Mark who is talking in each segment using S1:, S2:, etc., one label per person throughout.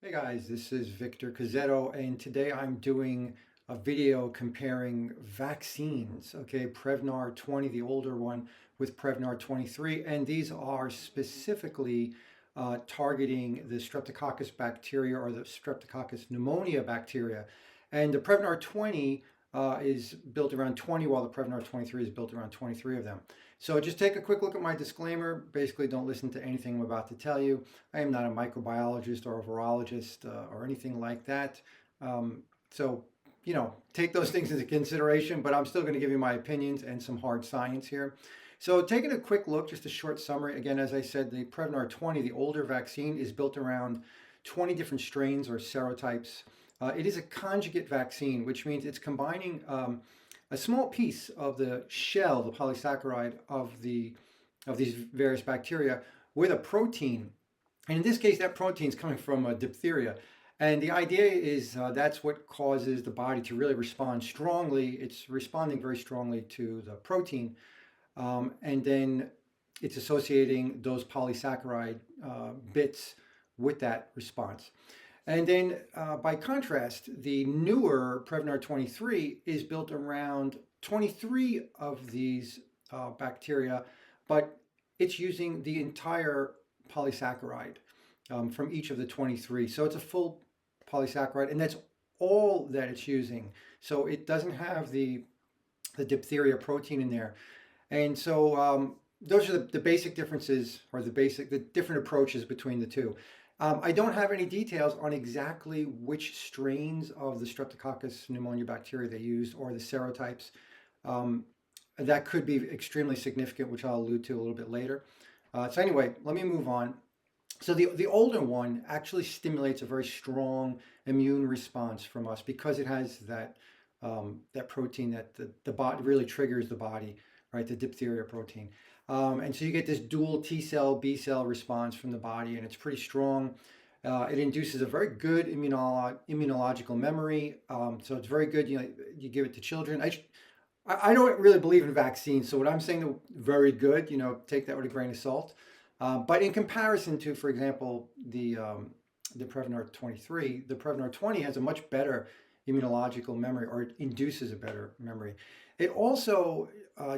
S1: Hey guys, this is Victor Cazzetto, and today I'm doing a video comparing vaccines, okay, Prevnar 20, the older one, with Prevnar 23, and these are specifically targeting the Streptococcus bacteria or the Streptococcus pneumonia bacteria. And the Prevnar 20 is built around 20, while the Prevnar 23 is built around 23 of them. So just take a quick look at my disclaimer. Basically, don't listen to anything I'm about to tell you. I am not a microbiologist or a virologist or anything like that. So, take those things into consideration, but I'm still going to give you my opinions and some hard science here. So, taking a quick look, just a short summary. Again, as I said, the Prevnar 20, the older vaccine, is built around 20 different strains or serotypes. It is a conjugate vaccine, which means it's combining a small piece of the shell, the polysaccharide of these various bacteria, with a protein. And in this case, that protein is coming from diphtheria. And the idea is that's what causes the body to really respond strongly. It's responding very strongly to the protein. And then it's associating those polysaccharide bits with that response. And then, by contrast, the newer Prevnar 23 is built around 23 of these bacteria, but it's using the entire polysaccharide from each of the 23. So it's a full polysaccharide, and that's all that it's using. So it doesn't have the diphtheria protein in there. And so those are the basic differences, or the different approaches between the two. I don't have any details on exactly which strains of the Streptococcus pneumonia bacteria they used or the serotypes. That could be extremely significant, which I'll allude to a little bit later. So anyway, let me move on. So the older one actually stimulates a very strong immune response from us because it has that protein that the body really triggers the body, right? The diphtheria protein. And so you get this dual T cell, B cell response from the body, and it's pretty strong. It induces a very good immunological memory. So it's very good. You give it to children. I don't really believe in vaccines, so what I'm saying, very good. Take that with a grain of salt. But in comparison to, for example, the Prevnar 23, the Prevnar 20 has a much better immunological memory, or it induces a better memory. It also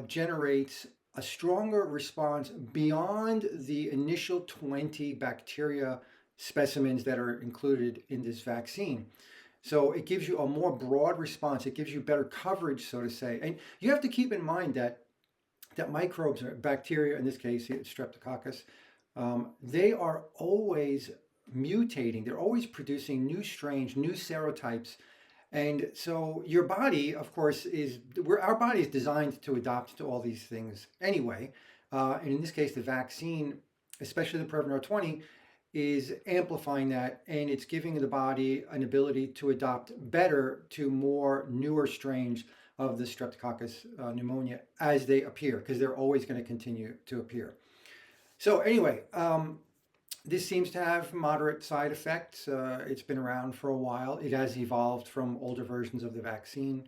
S1: generates a stronger response beyond the initial 20 bacteria specimens that are included in this vaccine. So it gives you a more broad response. It gives you better coverage, so to say. And you have to keep in mind that microbes, or bacteria, in this case, Streptococcus, they are always mutating. They're always producing new strains, new serotypes. And so your body, of course, our body is designed to adapt to all these things anyway. And in this case, the vaccine, especially the Prevnar 20, is amplifying that, and it's giving the body an ability to adapt better to more newer strains of the Streptococcus pneumonia as they appear, because they're always going to continue to appear. So anyway, this seems to have moderate side effects. It's been around for a while. It has evolved from older versions of the vaccine.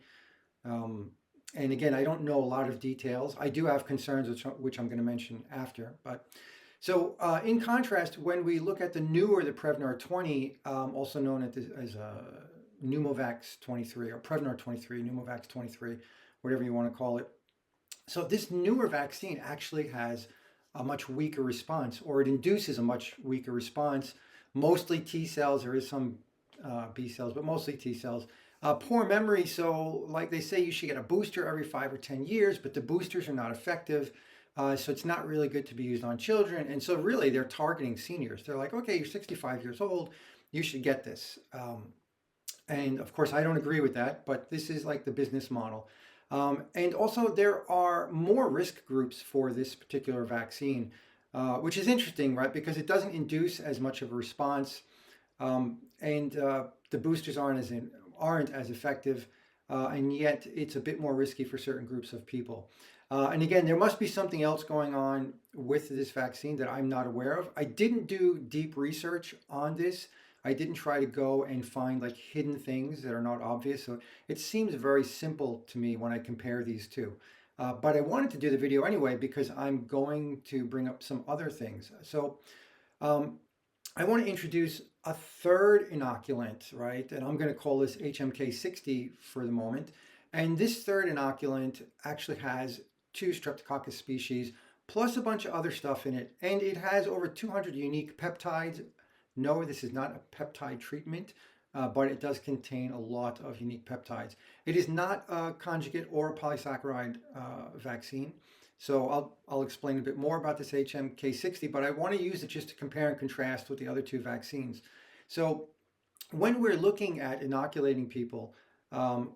S1: And again, I don't know a lot of details. I do have concerns, which I'm going to mention after. But so in contrast, when we look at the Prevnar 20, also known as Pneumovax 23 or Prevnar 23, Pneumovax 23, whatever you want to call it. So this newer vaccine actually has a much weaker response, or it induces a much weaker response. Mostly T cells, there is some B cells, but mostly T cells. Poor memory, so like they say, you should get a booster every 5 or 10 years, but the boosters are not effective. So it's not really good to be used on children. And so really they're targeting seniors. They're like, okay, you're 65 years old, you should get this. And of course, I don't agree with that, but this is like the business model. And also there are more risk groups for this particular vaccine, which is interesting, right? Because it doesn't induce as much of a response, and the boosters aren't as effective, and yet it's a bit more risky for certain groups of people. And again, there must be something else going on with this vaccine that I'm not aware of. I didn't do deep research on this. I didn't try to go and find like hidden things that are not obvious. So it seems very simple to me when I compare these two. But I wanted to do the video anyway because I'm going to bring up some other things. So I want to introduce a third inoculant, right? And I'm going to call this HMK60 for the moment. And this third inoculant actually has two Streptococcus species plus a bunch of other stuff in it. And it has over 200 unique peptides. No, this is not a peptide treatment, but it does contain a lot of unique peptides. It is not a conjugate or a polysaccharide vaccine. So I'll explain a bit more about this HMK60, but I want to use it just to compare and contrast with the other two vaccines. So when we're looking at inoculating people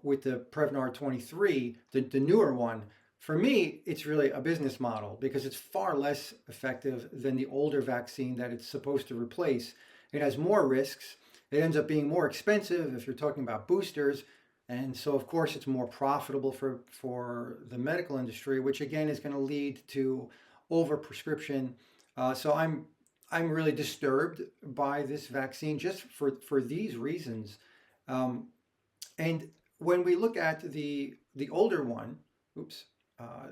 S1: with the Prevnar23, the newer one, for me, it's really a business model because it's far less effective than the older vaccine that it's supposed to replace. It has more risks. It ends up being more expensive if you're talking about boosters. And so, of course, it's more profitable for the medical industry, which again is going to lead to overprescription. So I'm really disturbed by this vaccine just for these reasons. And when we look at the older one, oops,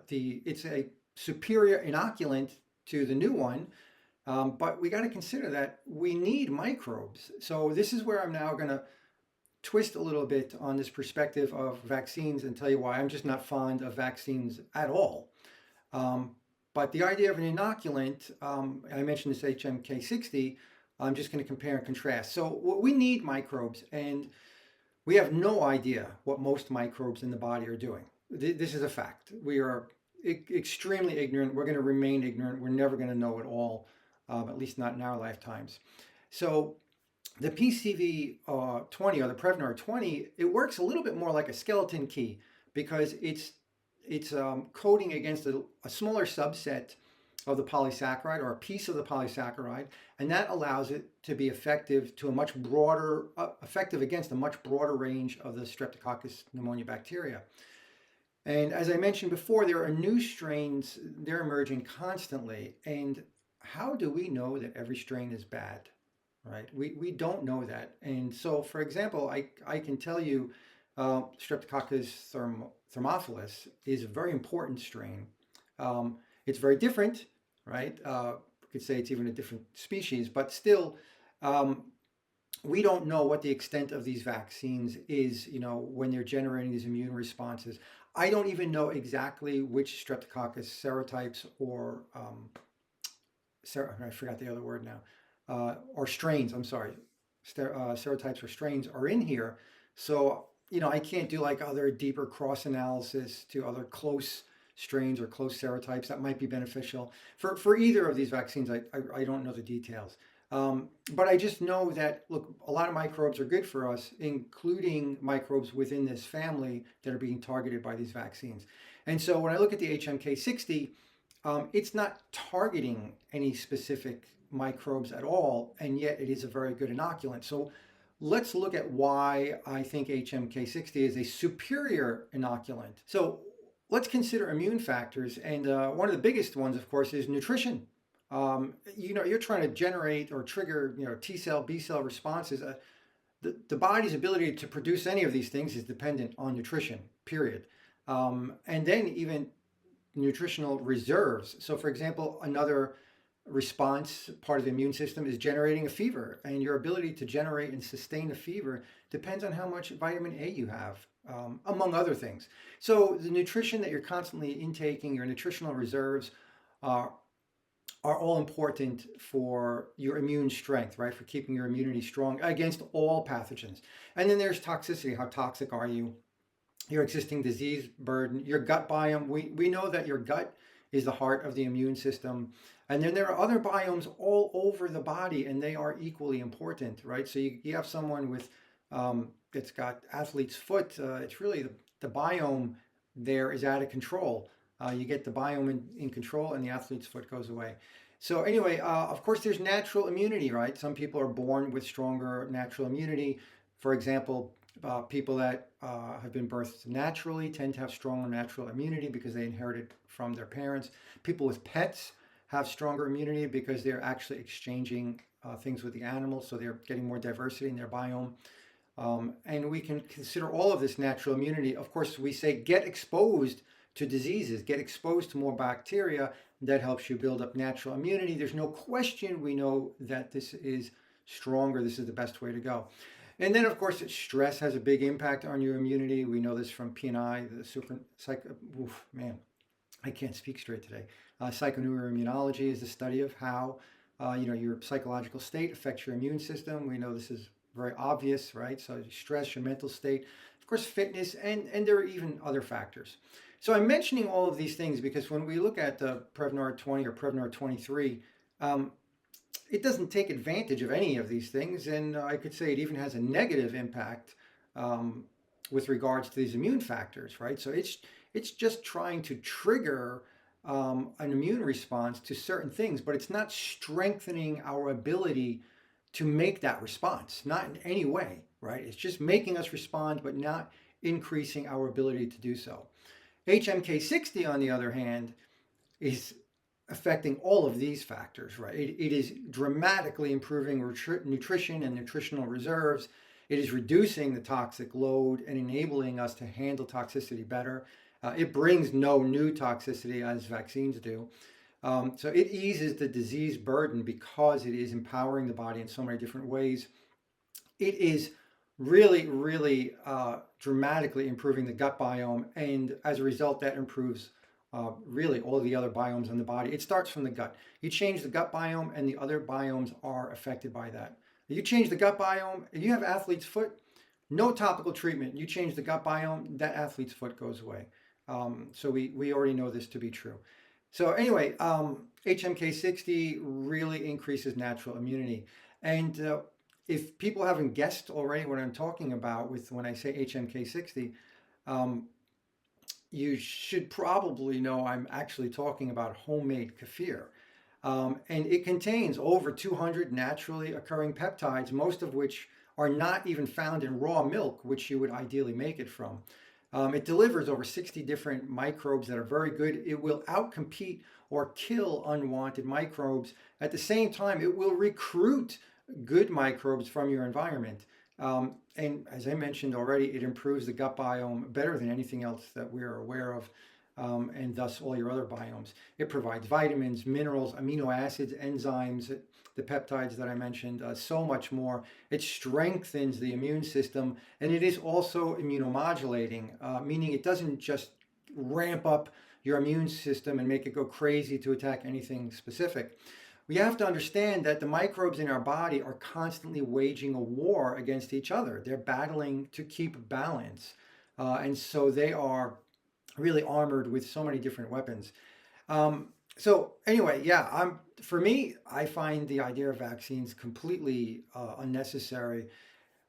S1: it's a superior inoculant to the new one, but we got to consider that we need microbes. So this is where I'm now going to twist a little bit on this perspective of vaccines and tell you why I'm just not fond of vaccines at all. But the idea of an inoculant, I mentioned this HMK60, I'm just going to compare and contrast. So we need microbes, and we have no idea what most microbes in the body are doing. This is a fact. We are extremely ignorant. We're going to remain ignorant. We're never going to know it all, at least not in our lifetimes. So the PCV20 or the Prevnar20, it works a little bit more like a skeleton key because it's coding against a smaller subset of the polysaccharide or a piece of the polysaccharide, and that allows it to be effective to a much broader, effective against a much broader range of the Streptococcus pneumonia bacteria. And as I mentioned before, there are new strains, they're emerging constantly. And how do we know that every strain is bad, right? We don't know that. And so, for example, I can tell you Streptococcus thermophilus is a very important strain. It's very different, right? We could say it's even a different species, but still, we don't know what the extent of these vaccines is, when they're generating these immune responses. I don't even know exactly which Streptococcus serotypes or, I forgot the other word now, or strains, I'm sorry, serotypes or strains are in here. So, I can't do like other deeper cross analysis to other close strains or close serotypes that might be beneficial. For either of these vaccines, I don't know the details. But I just know that, look, a lot of microbes are good for us, including microbes within this family that are being targeted by these vaccines. And so when I look at the HMK60, it's not targeting any specific microbes at all, and yet it is a very good inoculant. So let's look at why I think HMK60 is a superior inoculant. So let's consider immune factors, and one of the biggest ones, of course, is nutrition. You're trying to generate or trigger, T cell, B cell responses. The body's ability to produce any of these things is dependent on nutrition, period. And then even nutritional reserves. So, for example, another response part of the immune system is generating a fever, and your ability to generate and sustain a fever depends on how much vitamin A you have, among other things. So the nutrition that you're constantly intaking, your nutritional reserves, are all important for your immune strength, right? For keeping your immunity strong against all pathogens. And then there's toxicity. How toxic are you? Your existing disease burden, your gut biome. We know that your gut is the heart of the immune system. And then there are other biomes all over the body, and they are equally important, right? So you have someone with that's got athlete's foot. It's really the biome there is out of control. You get the biome in control, and the athlete's foot goes away. So anyway, of course, there's natural immunity, right? Some people are born with stronger natural immunity. For example, people that have been birthed naturally tend to have stronger natural immunity because they inherited from their parents. People with pets have stronger immunity because they're actually exchanging things with the animals, so they're getting more diversity in their biome. And we can consider all of this natural immunity. Of course, we say get exposed to diseases, get exposed to more bacteria. That helps you build up natural immunity. There's no question we know that this is stronger, this is the best way to go. And then, of course, stress has a big impact on your immunity. We know this from P&I, the super psych. Oof, man, I can't speak straight today. Psychoneuroimmunology is the study of how your psychological state affects your immune system. We know this is very obvious, right? So stress, your mental state, of course, fitness, and there are even other factors. So I'm mentioning all of these things because when we look at the Prevnar 20 or Prevnar 23, it doesn't take advantage of any of these things, and I could say it even has a negative impact um, with regards to these immune factors, right? So it's just trying to trigger an immune response to certain things, but it's not strengthening our ability to make that response, not in any way, right? It's just making us respond, but not increasing our ability to do so. HMK60, on the other hand, is affecting all of these factors, right? It is dramatically improving nutrition and nutritional reserves. It is reducing the toxic load and enabling us to handle toxicity better. It brings no new toxicity as vaccines do. So it eases the disease burden because it is empowering the body in so many different ways. It is really, really dramatically improving the gut biome, and as a result, that improves really all the other biomes in the body. It starts from the gut. You change the gut biome, and the other biomes are affected by that. You change the gut biome, and you have athlete's foot, no topical treatment. You change the gut biome, that athlete's foot goes away. So we already know this to be true. So anyway, HMK60 really increases natural immunity. And if people haven't guessed already what I'm talking about with when I say HMK60, um, you should probably know I'm actually talking about homemade kefir. And it contains over 200 naturally occurring peptides, most of which are not even found in raw milk, which you would ideally make it from. It delivers over 60 different microbes that are very good. It will outcompete or kill unwanted microbes. At the same time, it will recruit good microbes from your environment. And as I mentioned already, it improves the gut biome better than anything else that we're aware of, and thus all your other biomes. It provides vitamins, minerals, amino acids, enzymes, the peptides that I mentioned, so much more. It strengthens the immune system, and it is also immunomodulating, meaning it doesn't just ramp up your immune system and make it go crazy to attack anything specific. We have to understand that the microbes in our body are constantly waging a war against each other. They're battling to keep balance. And so they are really armored with so many different weapons. So anyway, yeah, for me, I find the idea of vaccines completely unnecessary.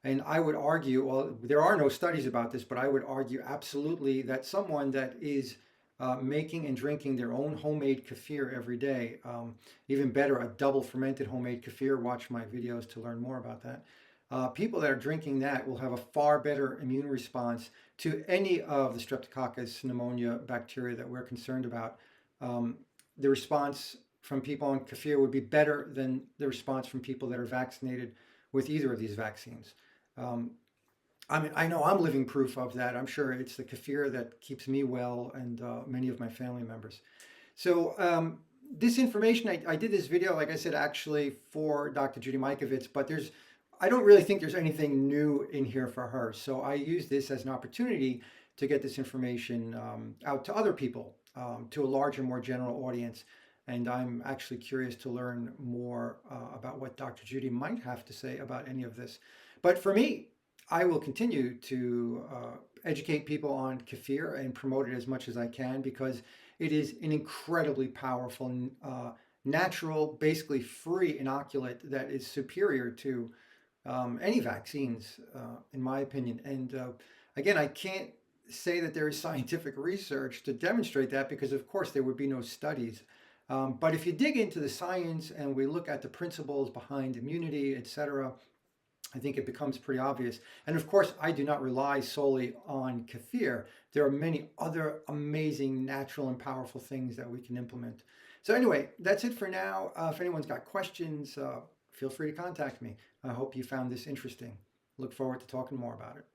S1: And I would argue, well, there are no studies about this, but I would argue absolutely that someone that is making and drinking their own homemade kefir every day, even better, a double fermented homemade kefir, watch my videos to learn more about that. People that are drinking that will have a far better immune response to any of the streptococcus pneumonia bacteria that we're concerned about. The response from people on kefir would be better than the response from people that are vaccinated with either of these vaccines. I mean, I know I'm living proof of that. I'm sure it's the kefir that keeps me well and many of my family members. So this information, I did this video, like I said, actually for Dr. Judy Mikovits, but I don't really think there's anything new in here for her. So I use this as an opportunity to get this information out to other people, to a larger, more general audience. And I'm actually curious to learn more about what Dr. Judy might have to say about any of this. But for me, I will continue to educate people on kefir and promote it as much as I can because it is an incredibly powerful, natural, basically free inoculant that is superior to any vaccines, in my opinion. And again, I can't say that there is scientific research to demonstrate that because, of course, there would be no studies. But if you dig into the science and we look at the principles behind immunity, etc., I think it becomes pretty obvious. And of course, I do not rely solely on kefir. There are many other amazing, natural, and powerful things that we can implement. So anyway, that's it for now. If anyone's got questions, feel free to contact me. I hope you found this interesting. Look forward to talking more about it.